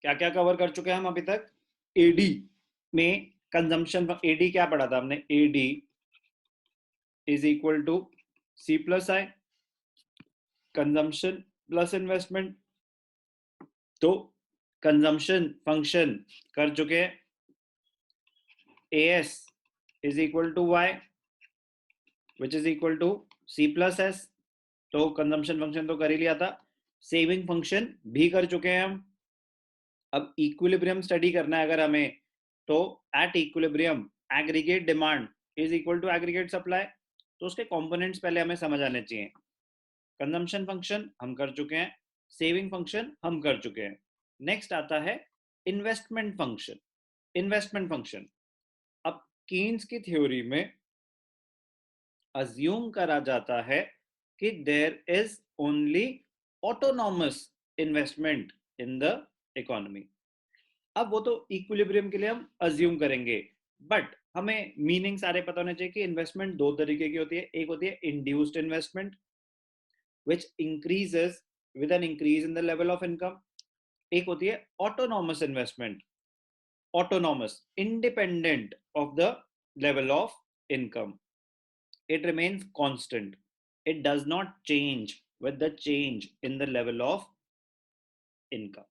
क्या क्या कवर कर चुके हैं हम अभी तक? एडी में कंजम्पशन, एडी क्या पढ़ा था हमने? AD is equal to C plus I, consumption plus investment. तो कंजम्पशन फंक्शन कर चुके हैं, S is equal to Y which is equal to C plus S. तो कंजम्पशन फंक्शन तो कर ही लिया था, सेविंग फंक्शन भी कर चुके हैं हम। अब इक्विलिब्रियम स्टडी करना है अगर हमें, तो at equilibrium aggregate demand is equal to aggregate supply. तो उसके कंपोनेंट्स पहले हमें समझ आने चाहिए। कंजम्पशन फंक्शन हम कर चुके हैं, सेविंग फंक्शन हम कर चुके हैं। नेक्स्ट आता है इन्वेस्टमेंट फंक्शन। इन्वेस्टमेंट फंक्शन अब कीन्स की थ्योरी में अज्यूम करा जाता है कि there is only autonomous investment in the economy. अब वो तो इक्विलिब्रियम के लिए हम अज्यूम करेंगे, बट हमें मीनिंग सारे पता होने चाहिए कि इन्वेस्टमेंट दो तरीके की होती है। एक होती है induced investment which increases with an increase in the level of income। एक होती है autonomous investment, autonomous independent of the level of income. it remains constant, it does not change with the change in the level of income।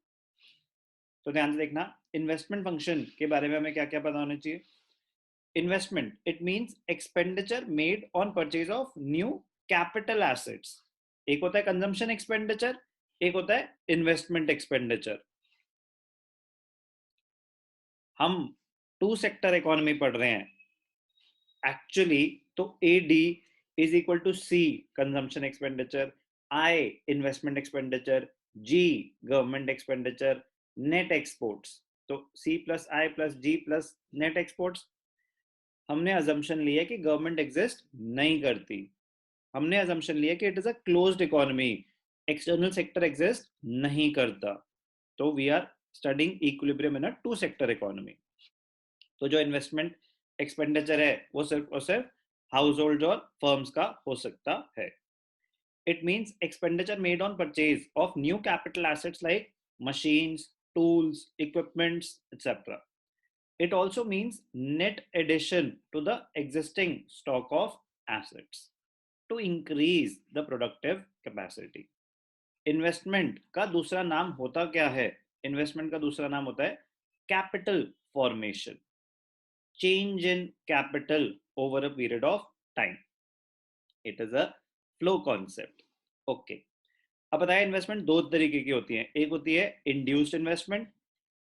तो ध्यान से देखना, investment function के बारे में हमें क्या क्या पता होना चाहिए। Investment it means expenditure made on purchase of new capital assets. एक होता है कंजम्पशन एक्सपेंडिचर, एक होता है इन्वेस्टमेंट एक्सपेंडिचर। हम टू सेक्टर इकोनॉमी पढ़ रहे हैं एक्चुअली। तो A D is equal to C consumption expenditure, I investment expenditure, G government expenditure, net exports. तो C plus I plus G plus net exports. हमने अजम्पशन लिया कि government exist नहीं करती, हमने अजम्पशन लिया कि it is a closed economy, external sector exist नहीं करता। तो we are studying equilibrium in a two sector economy. तो जो इन्वेस्टमेंट एक्सपेंडिचर है वो सिर्फ और सिर्फ हाउस होल्ड और फर्म्स का हो सकता है। It means expenditure made on purchase of new capital assets like machines, tools, equipments, etc. It also means net addition to the existing stock of assets to increase the productive capacity। Investment का दूसरा नाम होता क्या है? Investment का दूसरा नाम होता है capital formation, change in capital over a period of time। It is a flow concept। Okay, अब बताया इन्वेस्टमेंट दो तरीके की होती है, एक होती है इंड्यूस्ड इन्वेस्टमेंट,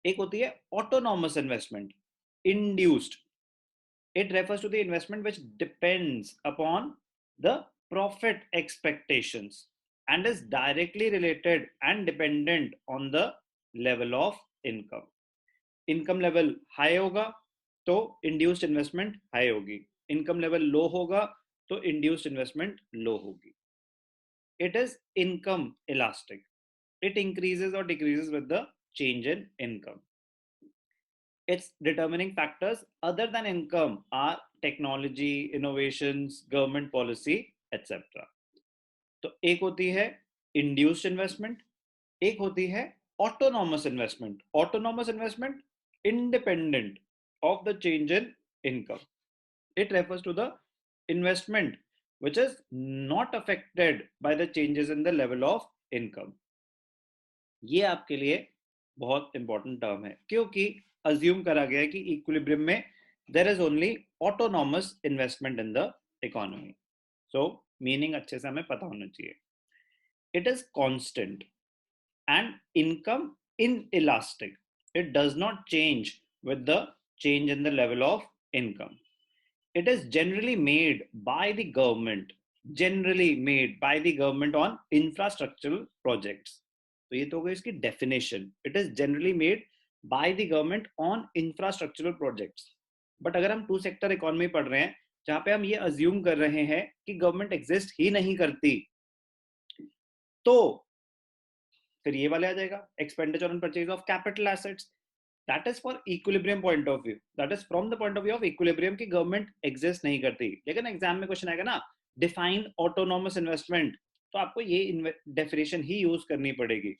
एक होती है autonomous investment. Induced it refers to the investment which depends upon the profit expectations and is directly related and dependent on the level of income। Income level high होगा तो इंड्यूस्ड इन्वेस्टमेंट हाई होगी, income level low होगा तो induced investment low होगी। It is income elastic, it increases और decreases with the change in income. its determining factors other than income are technology, innovations, government policy, etc। तो एक होती है induced investment, एक होती है autonomous investment. Autonomous investment independent of the change in income। It refers to the investment which is not affected by the changes in the level of income। ये आपके लिए बहुत इंपॉर्टेंट टर्म है क्योंकि assume करा गया है कि इक्विलिब्रियम में there is only autonomous investment in the economy. So meaning अच्छे से हमें पता होना चाहिए। It is constant and income inelastic, it does not change with the change in the level of income। it is generally made by the government, generally made by the government on infrastructural projects। तो ये तो हो गई इसकी definition, it is generally made by the government on infrastructural projects. But अगर हम two sector economy पढ़ रहे हैं जहां पे हम ये अज्यूम कर रहे हैं कि गवर्नमेंट एग्जिस्ट ही नहीं करती, तो फिर ये वाले आ जाएगा expenditure on purchase of capital assets. That is for equilibrium point of view, that is from the point of view of equilibrium की गवर्नमेंट एग्जिस्ट नहीं करती। लेकिन एग्जाम में क्वेश्चन आएगा ना, डिफाइन ऑटोनॉमस इन्वेस्टमेंट, तो आपको ये डेफिनेशन ही यूज करनी पड़ेगी।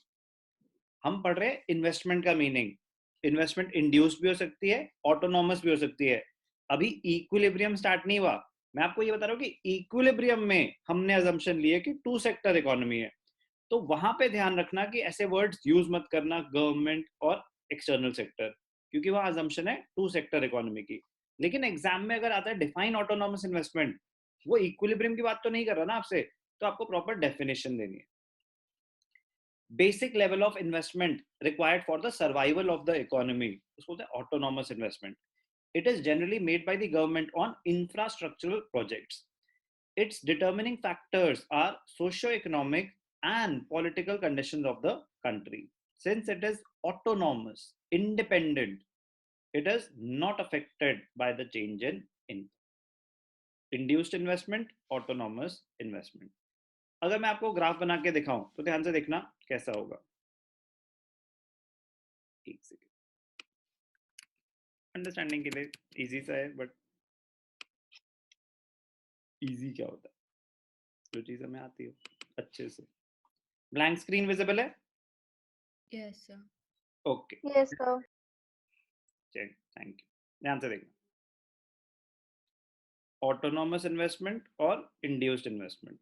हम पढ़ रहे हैं इन्वेस्टमेंट का मीनिंग, इन्वेस्टमेंट इंड्यूस्ड भी हो सकती है, ऑटोनॉमस भी हो सकती है। अभी इक्विलिब्रियम स्टार्ट नहीं हुआ, मैं आपको ये बता रहा हूँ कि इक्विलिब्रियम में हमने अजम्पशन लिए कि टू सेक्टर इकोनॉमी है, तो वहां पे ध्यान रखना कि ऐसे वर्ड्स यूज मत करना गवर्नमेंट और एक्सटर्नल सेक्टर, क्योंकि वहां अजम्पशन है टू सेक्टर इकोनॉमी की। लेकिन एग्जाम में अगर आता है डिफाइन ऑटोनॉमस इन्वेस्टमेंट, वो इक्विलिब्रियम की बात तो नहीं कर रहा ना आपसे, तो आपको प्रॉपर डेफिनेशन देनी है। Basic level of investment required for the survival of the economy, उसको बोलते हैं autonomous investment. It is generally made by the government on infrastructural projects. its determining factors are socio-economic and political conditions of the country. Since it is autonomous, independent, it is not affected by the change in income. Induced investment, autonomous investment. अगर मैं आपको graph बना के दिखाऊं तो ध्यान से देखना कैसा होगा। एक सेकेंड, अंडरस्टैंडिंग के लिए इजी सा है, बट इजी क्या होता है जो चीज हमें आती हो अच्छे से। ब्लैंक स्क्रीन विजिबल है? Yes, sir. Okay, Yes, sir. Check, thank you. ध्यान से देखना, ऑटोनॉमस इन्वेस्टमेंट और इंड्यूस्ड इन्वेस्टमेंट।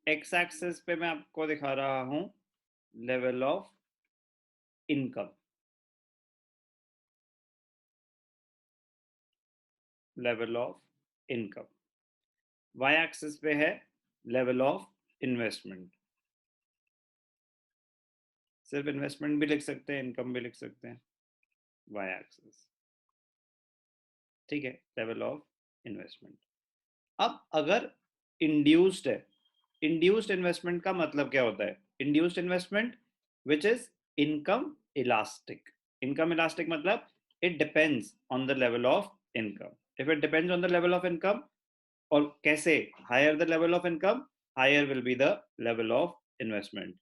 एक्स एक्सिस पे मैं आपको दिखा रहा हूं level of income, level of income. Y axis पे है लेवल ऑफ इन्वेस्टमेंट। सिर्फ इन्वेस्टमेंट भी लिख सकते हैं, इनकम भी लिख सकते हैं, वाई एक्सिस। ठीक है, लेवल ऑफ इन्वेस्टमेंट। अब अगर इंड्यूस्ड है, इंड्यूस्ड इन्वेस्टमेंट का मतलब क्या होता है? Induced investment which is income elastic. Income elastic मतलब it depends on the level of income. If it depends on the level of income, और कैसे? Higher the level of income, higher will be the level of investment.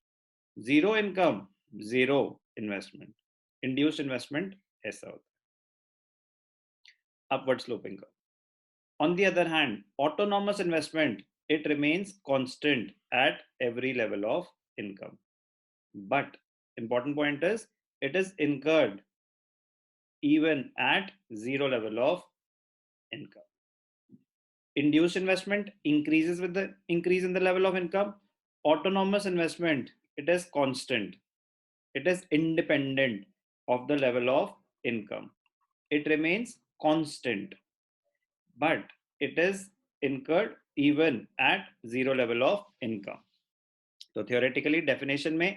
Zero income, zero investment. Induced investment ऐसा होता है, upward sloping का। On the other hand, autonomous investment, it remains constant at every level of income. But important point is, it is incurred even at zero level of income. Induced investment increases with the increase in the level of income. Autonomous investment, it is constant. It is independent of the level of income. It remains constant, but it is incurred even at zero level of income. तो theoretically definition में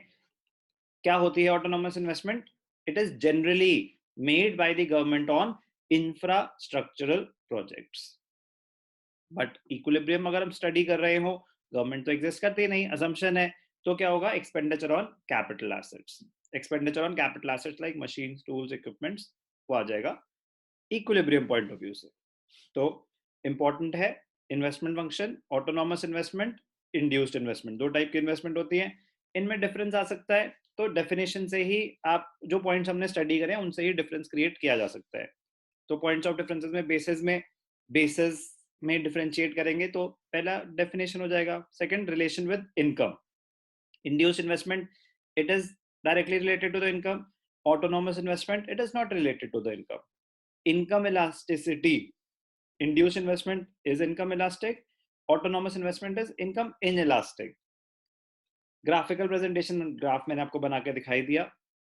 क्या होती है autonomous investment? It is generally made by the government on infrastructural projects. But equilibrium अगर हम study कर रहे हो, गवर्नमेंट तो एग्जिस्ट करती नहीं, असम्पशन है, तो क्या होगा? Expenditure on capital assets. Expenditure on capital assets like machines, tools, equipments, वो आ जाएगा इक्विलिब्रियम पॉइंट ऑफ व्यू से। तो इंपॉर्टेंट है investment function, autonomous investment, induced investment. दो टाइप की इन्वेस्टमेंट होती है, इनमें डिफरेंस आ सकता है, तो डेफिनेशन से ही आप जो पॉइंट्स हमने स्टडी करे उनसे ही डिफरेंस क्रिएट किया जा सकता है। तो पॉइंट्स ऑफ डिफरेंसेस में बेसिस में डिफरेंशिएट करेंगे तो पहला डेफिनेशन हो जाएगा। Second, relation with income. Induced investment, it is directly related to the income. Autonomous investment, it is not related to the income. Income elasticity, induced investment is income elastic, autonomous investment is income inelastic. Graphical presentation graph मैंने आपको बना के दिखाई दिया।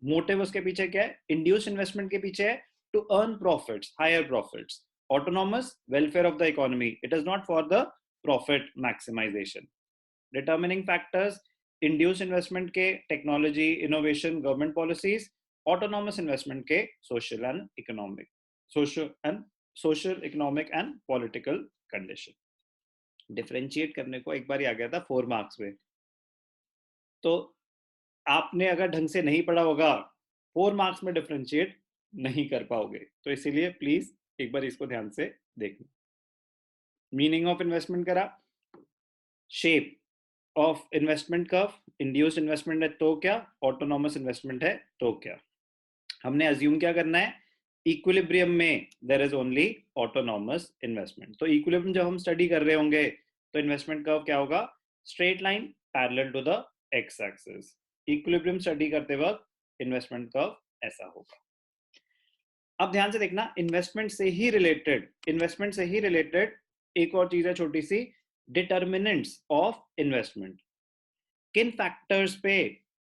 Motive उसके पीछे क्या है? इंड्यूस्ड इन्वेस्टमेंट के पीछे है to earn profits, higher profits. Autonomous, welfare of the economy, it is not for the profit maximisation. Determining factors induced investment के technology, innovation, government policies. Autonomous investment के social and economic, social economic and political condition. Differentiate करने को एक बार ही आ गया था 4 marks में, तो आपने अगर ढंग से नहीं पढ़ा होगा 4 मार्क्स में डिफरेंशिएट नहीं कर पाओगे, तो इसीलिए प्लीज एक बार इसको ध्यान से देखना। मीनिंग ऑफ इन्वेस्टमेंट करा, shape of investment curve, induced investment है तो क्या, ऑटोनॉमस इन्वेस्टमेंट है तो क्या। हमने अज्यूम क्या करना है, इक्विलिब्रियम में there is only autonomous investment. तो इक्विलिब्रियम जब हम स्टडी कर रहे होंगे तो इन्वेस्टमेंट कर्व क्या होगा, straight line parallel to the X axis. Equilibrium study करते वक्त इन्वेस्टमेंट कर्व ऐसा होगा। अब ध्यान से देखना, इन्वेस्टमेंट से ही रिलेटेड एक और चीज है छोटी सी, डिटर्मिनेंट्स ऑफ इन्वेस्टमेंट। किन फैक्टर्स पे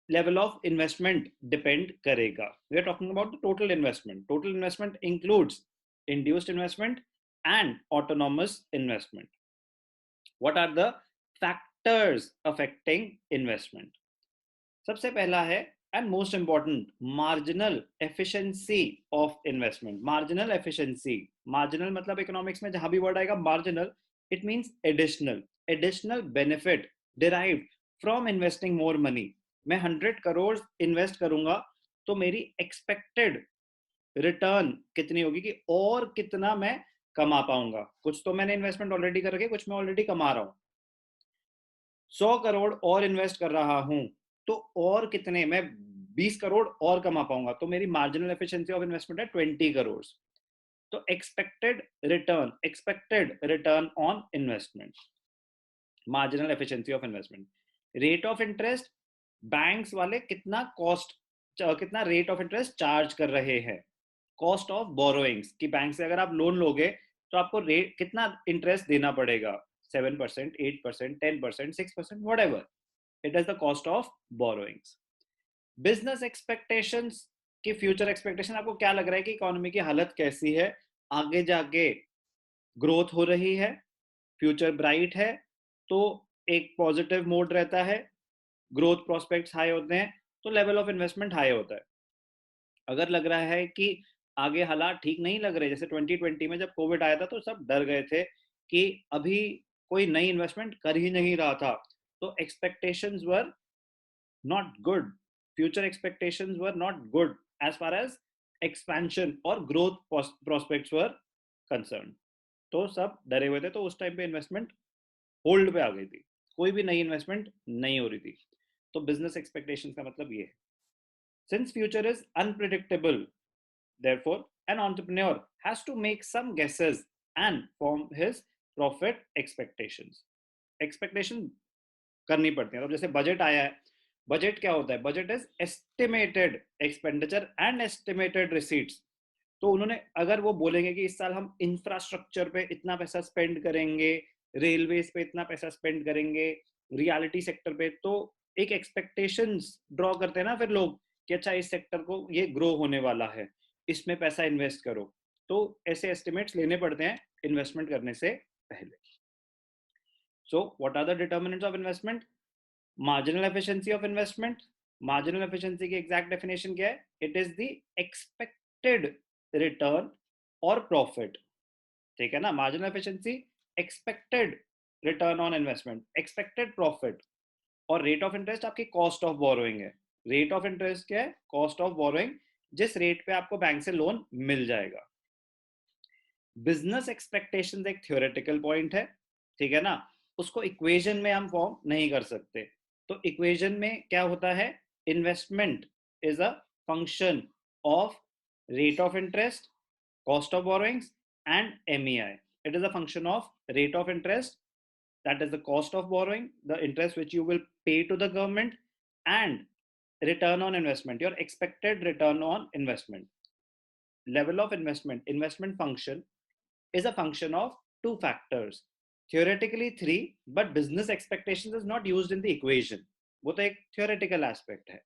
लेवल ऑफ इन्वेस्टमेंट डिपेंड करेगा। We are talking about the total investment. Total investment includes induced investment and autonomous investment. What are the factors affecting investment? सबसे पहला है and most important, marginal efficiency of investment. Marginal efficiency, marginal मतलब economics में जहां भी word आएगा marginal, it means additional benefit derived from investing more money. मैं 100 crore invest करूंगा तो मेरी एक्सपेक्टेड रिटर्न कितनी होगी, कि और कितना मैं कमा पाऊंगा। कुछ तो मैंने इन्वेस्टमेंट ऑलरेडी कर रखी है, कुछ मैं ऑलरेडी कमा रहा हूं। 100 करोड़ और इन्वेस्ट कर रहा हूं तो और कितने, मैं 20 करोड़ और कमा पाऊंगा, तो मेरी मार्जिनल एफिशिएंसी ऑफ इन्वेस्टमेंट है 20 करोड़। तो expected return on investment, marginal efficiency of investment. Rate of interest, banks वाले कितना रेट ऑफ इंटरेस्ट चार्ज कर रहे हैं। कॉस्ट ऑफ बोरोइंग्स, कि बैंक से अगर आप लोन लोगे तो आपको रेट कितना इंटरेस्ट देना पड़ेगा, 7%, 8%, 10%, 6%, what ever it is the cost of borrowings. Business expectations, की फ्यूचर एक्सपेक्टेशन, आपको क्या लग रहा है कि इकोनॉमी की हालत कैसी है, आगे जाके ग्रोथ हो रही है, फ्यूचर ब्राइट है, तो एक पॉजिटिव मोड रहता है, ग्रोथ प्रोस्पेक्ट्स हाई होते हैं, तो लेवल ऑफ इन्वेस्टमेंट हाई होता है। अगर लग रहा है कि आगे हालात ठीक नहीं लग रहे, जैसे 2020 में जब कोविड आया था तो सब डर गए थे कि अभी कोई नई इन्वेस्टमेंट कर ही नहीं रहा था, तो expectations were not good, future expectations were not good as far as expansion or growth prospects were concerned। तो सब डरे हुए थे, तो उस टाइम पे इन्वेस्टमेंट होल्ड पे आ गई थी, कोई भी नई इन्वेस्टमेंट नहीं हो रही थी। तो बिजनेस एक्सपेक्टेशंस का मतलब ये है। Since future is unpredictable, therefore an entrepreneur has to make some guesses and form his profit expectations। Expectation करनी पड़ती है। तो जैसे बजट आया है, बजट क्या होता है, budget is estimated expenditure and estimated receipts. तो उन्होंने अगर वो बोलेंगे कि इस साल हम इंफ्रास्ट्रक्चर पे इतना पैसा स्पेंड करेंगे, रेलवेज पे इतना पैसा स्पेंड करेंगे, रियलिटी सेक्टर पे, तो एक एक्सपेक्टेशंस ड्रॉ करते हैं ना फिर लोग कि अच्छा इस सेक्टर को ये ग्रो होने वाला है, इसमें पैसा इन्वेस्ट करो। तो ऐसे एस्टिमेट्स लेने पड़ते हैं इन्वेस्टमेंट करने से पहले। So what are the determinants of investment? Marginal efficiency of investment, marginal efficiency की एग्जैक्ट डेफिनेशन क्या है, it is the expected return or profit. ठीक है ना, marginal efficiency, expected return on investment, expected profit. और रेट ऑफ इंटरेस्ट आपकी cost of borrowing है। Rate of interest क्या है, कॉस्ट ऑफ बोरोइंग, जिस रेट पे आपको बैंक से लोन मिल जाएगा। बिजनेस एक्सपेक्टेशंस एक थ्योरेटिकल पॉइंट है, ठीक है ना, उसको इक्वेशन में हम फॉर्म नहीं कर सकते। तो इक्वेशन में क्या होता है, investment is a function of rate of interest, cost of borrowings and MEI। It is a function of rate of interest, that is the cost of borrowing, the interest which you will pay to the government, and return on investment, your expected return on investment। Level of investment function is a function of two factors, theoretically three, but business expectations is not used in the equation। वो तो एक theoretical aspect है।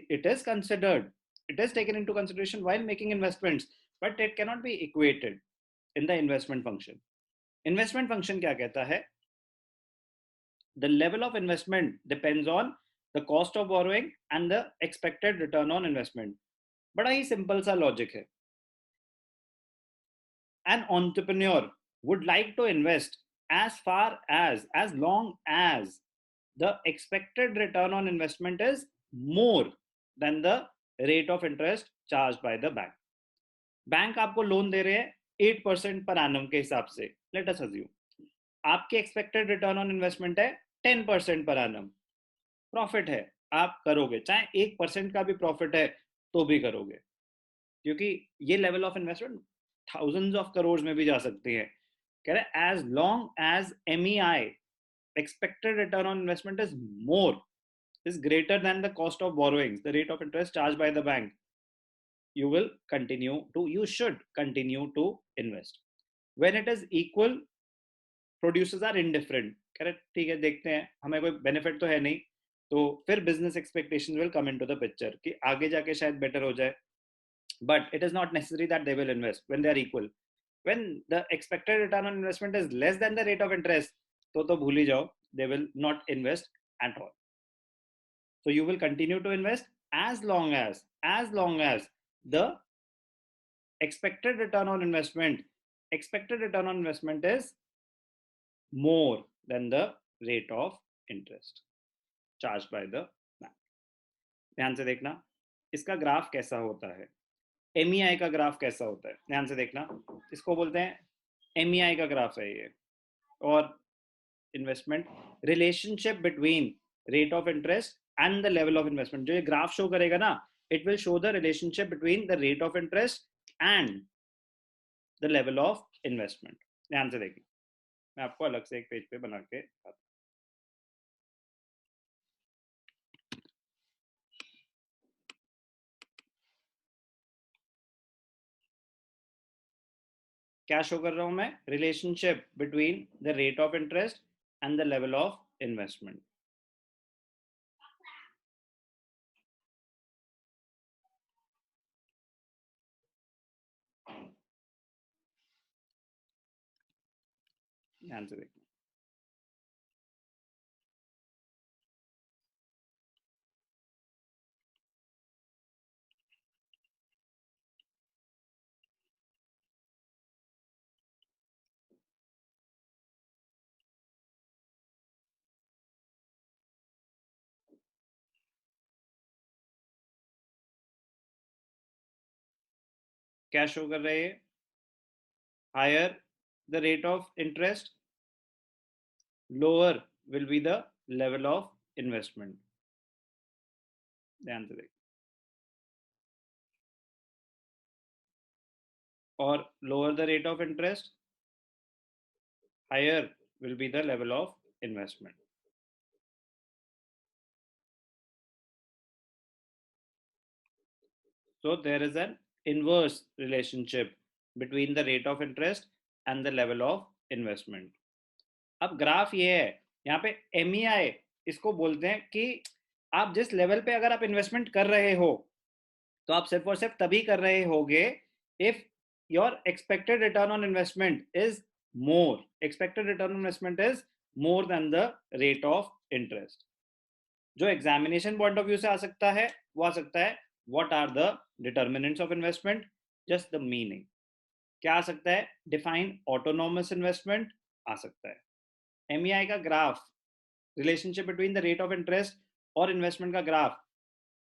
It is considered, it is taken into consideration while making investments, but it cannot be equated in the investment function। Investment function क्या कहता है, the level of investment depends on the cost of borrowing and the expected return on investment। बड़ा ही simple सा logic है। An entrepreneur would like to invest as long as the expected return on investment is more than the rate of interest charged by the bank. Bank आपको loan दे रहे हैं 8% per annum के हिसाब से. Let us assume आपके expected return on investment है 10% per annum. Profit है, आप करोगे, चाहे 1% का भी प्रॉफिट है तो भी करोगे, क्योंकि ये level of investment thousands of crore में भी जा सकती है. कह रहे as long as MEI expected return on investment is greater than the cost of borrowings, the rate of interest charged by the bank, you should continue to invest. When it is equal, producers are indifferent. Correct, ठीक है, देखते हैं, हमें कोई benefit तो है नहीं, तो फिर business expectations will come into the picture कि आगे जाके शायद बेटर हो जाए. But it is not necessary that they will invest when they are equal. When the expected return on investment is less than the rate of interest, तो भूल ही जाओ, they will not invest at all. So you will continue to invest as long as the expected return on investment is more than the rate of interest charged by the bank. ध्यान से देखना इसका graph कैसा होता है, MEI का graph कैसा होता है. ध्यान से देखना, इसको बोलते हैं MEI का ग्राफ है ये. और investment relationship between rate of interest and the level of investment, जो ये ग्राफ शो करेगा ना, it will show the relationship between the rate of interest and the level of investment. ध्यान से देखिए, मैं आपको अलग से एक पेज पे बना के बताता. क्या शो कर रहा हूं मैं, relationship between the rate of interest and the level of investment. ध्यान से देखना, क्या शो कर रहे हैं, higher the rate of interest, lower will be the level of investment. ध्यान से देखिए, और lower the rate of interest, higher will be the level of investment. So there is an inverse relationship between the rate of interest and the level of investment. अब graph ये है, यहाँ पे MEI इसको बोलते हैं कि आप जिस लेवल पे अगर आप इन्वेस्टमेंट कर रहे हो, तो आप सिर्फ और सिर्फ तभी कर रहे होगे if your expected return on investment is more than the rate of interest. जो एग्जामिनेशन पॉइंट ऑफ व्यू से आ सकता है वो आ सकता है what are the determinants of investment, just the meaning. क्या आ सकता है, define autonomous investment आ सकता है. MEI का graph, relationship between the rate of interest और इन्वेस्टमेंट का ग्राफ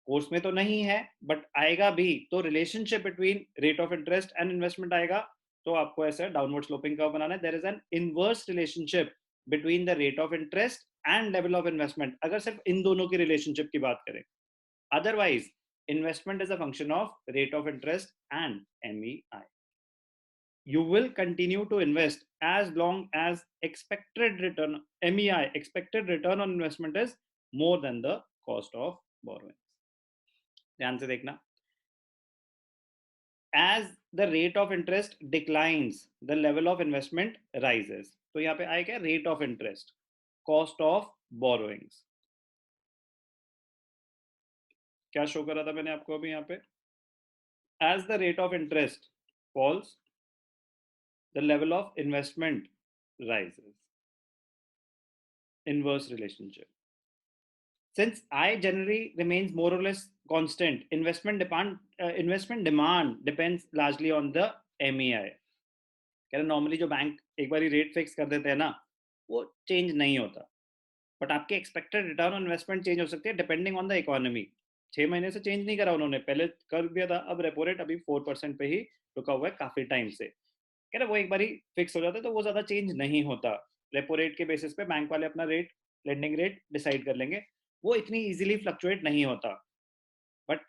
कोर्स में तो नहीं है, बट आएगा भी, तो relationship between rate of interest and investment आएगा, तो आपको ऐसा डाउनवर्ड स्लोपिंग कर्व बनाना है. There is an inverse relationship between the rate of interest and level of investment, अगर सिर्फ इन दोनों की रिलेशनशिप की बात करें. Otherwise investment is a function of rate of interest and MEI. You will continue to invest as long as expected return, MEI, expected return on investment is more than the cost of borrowing. ध्यान से देखना, as the rate of interest declines the level of investment rises. तो यहाँ पे आएगा rate of interest, cost of borrowings. क्या show कर रहा था मैंने आपको अभी यहाँ पे, as the rate of interest falls the level of investment rises. Inverse relationship. Since I generally remains more or less constant, investment demand depends largely on the MEI. कह रहे नॉर्मली जो बैंक एक बार रेट फिक्स कर देते हैं ना, वो change नहीं होता, बट आपके expected return on investment change हो सकती है डिपेंडिंग ऑन द इकोनॉमी। 6 महीने से चेंज नहीं करा उन्होंने, पहले कर दिया था, अब रेपो रेट अभी 4% पे ही रुका हुआ है काफी टाइम से। कह रहे वो एक बारी फिक्स हो जाता है तो वो ज्यादा चेंज नहीं होता। रेपो रेट के बेसिस पे बैंक वाले अपना रेट, लेंडिंग रेट डिसाइड कर लेंगे, वो इतनी इजीली फ्लक्चुएट नहीं होता। But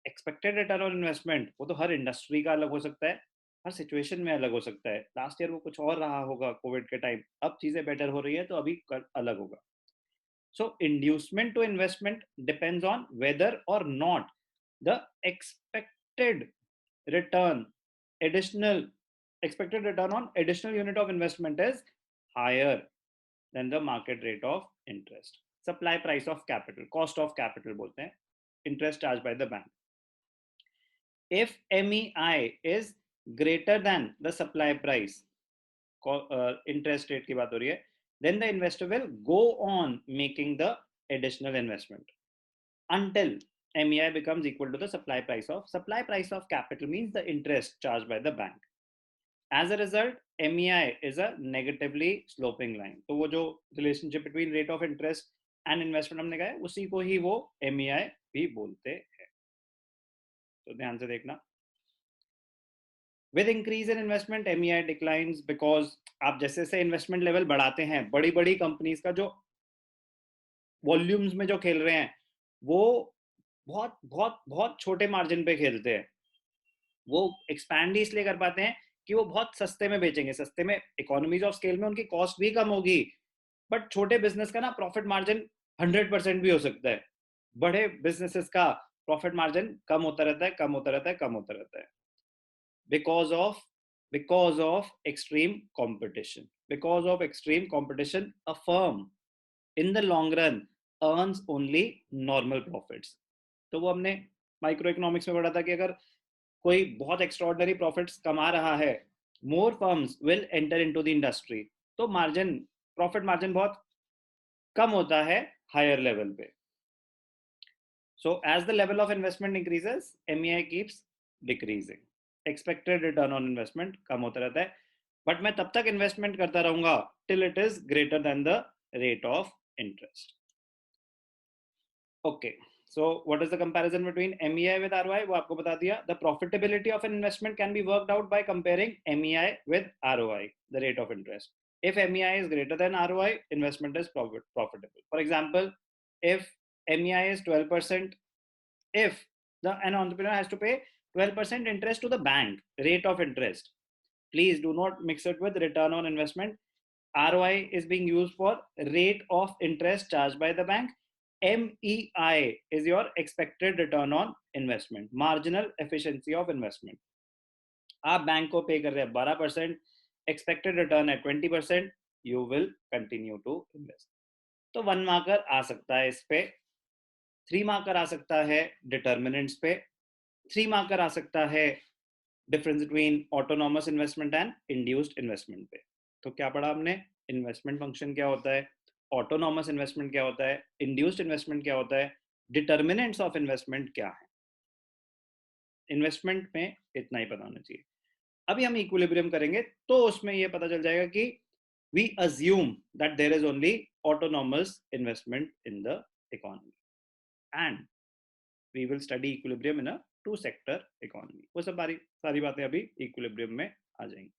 expected return on investment वो तो हर इंडस्ट्री का अलग हो सकता है, हर सिचुएशन में अलग हो सकता है। लास्ट ईयर वो कुछ और रहा होगा कोविड के टाइम, अब चीजें बेटर हो रही है तो अभी अलग होगा। So inducement to investment depends on whether or not the expected return, additional expected return on additional unit of investment is higher than the market rate of interest. Supply price of capital, cost of capital बोलते हैं, interest charged by the bank. If MEI is greater than the supply price, interest rate की बात हो रही है, then the investor will go on making the additional investment until MEI becomes equal to the supply price of capital means the interest charged by the bank. As a result, MEI is a negatively sloping line. तो वो जो relationship between rate of interest and investment हमने कहा है, उसी को ही वो MEI भी बोलते हैं। तो ध्यान से देखना। With increase in investment, MEI declines because आप जैसे जैसे investment level बढ़ाते हैं, बड़ी बड़ी कंपनीज का जो वॉल्यूम्स में जो खेल रहे हैं, वो बहुत बहुत बहुत छोटे मार्जिन पे खेलते हैं। वो एक्सपैंड ही इसलिए कर पाते हैं कि वो बहुत सस्ते में बेचेंगे, सस्ते में इकोनॉमीज ऑफ स्केल में उनकी कॉस्ट भी कम होगी। बट छोटे बिजनेस का ना प्रॉफिट मार्जिन 100% भी हो सकता है, बड़े बिजनेसेस का प्रॉफिट मार्जिन कम होता रहता है, कम होता रहता है, कम होता रहता है। because of extreme competition, a firm in the long run earns only normal profits. तो वो हमने माइक्रो इकोनॉमिक्स में पढ़ा था कि अगर कोई बहुत एक्स्ट्रॉर्डनरी प्रॉफिट्स कमा रहा है, more firms will enter into the industry, तो मार्जिन, प्रॉफिट मार्जिन बहुत कम होता है हायर लेवल पे। So as the level of investment increases, MEI keeps decreasing. Expected return on investment कम होता रहता है, बट मैं तब तक इन्वेस्टमेंट करता रहूंगा till it is greater than the rate of interest. Okay, so what is the comparison between MEI with ROI? वो आपको बता दिया। The profitability of an investment can be worked out by comparing MEI with ROI, the rate of interest. If MEI is greater than ROI, investment is profitable. For example, if MEI is 12%, if an entrepreneur has to pay 12% interest to the bank, rate of interest, please do not mix it with return on investment. ROI is being used for rate of interest charged by the bank. MEI is your expected return on investment, marginal efficiency of investment. आप bank को पे कर रहे हैं 12%, expected रिटर्न है 20%, you will continue to invest. तो 1 marker आ सकता है इस पे, 3 मार्कर आ सकता है डिटर्मिनेंट्स पे, 3 मार्कर आ सकता है difference between autonomous investment and induced investment पे। तो क्या पढ़ा हमने? इन्वेस्टमेंट फंक्शन क्या होता है, ऑटोनॉमस इन्वेस्टमेंट क्या होता है, इंड्यूस्ड इन्वेस्टमेंट क्या होता है, डिटर्मिनेंट्स ऑफ इन्वेस्टमेंट क्या है। इन्वेस्टमेंट में इतना ही पता होना चाहिए। अभी हम इक्विलिब्रियम करेंगे तो उसमें ये पता चल जाएगा कि we assume that there is only autonomous investment in the economy and we will study equilibrium in a two sector economy. वो सब सारी बातें अभी इक्विलिब्रियम में आ जाएंगी।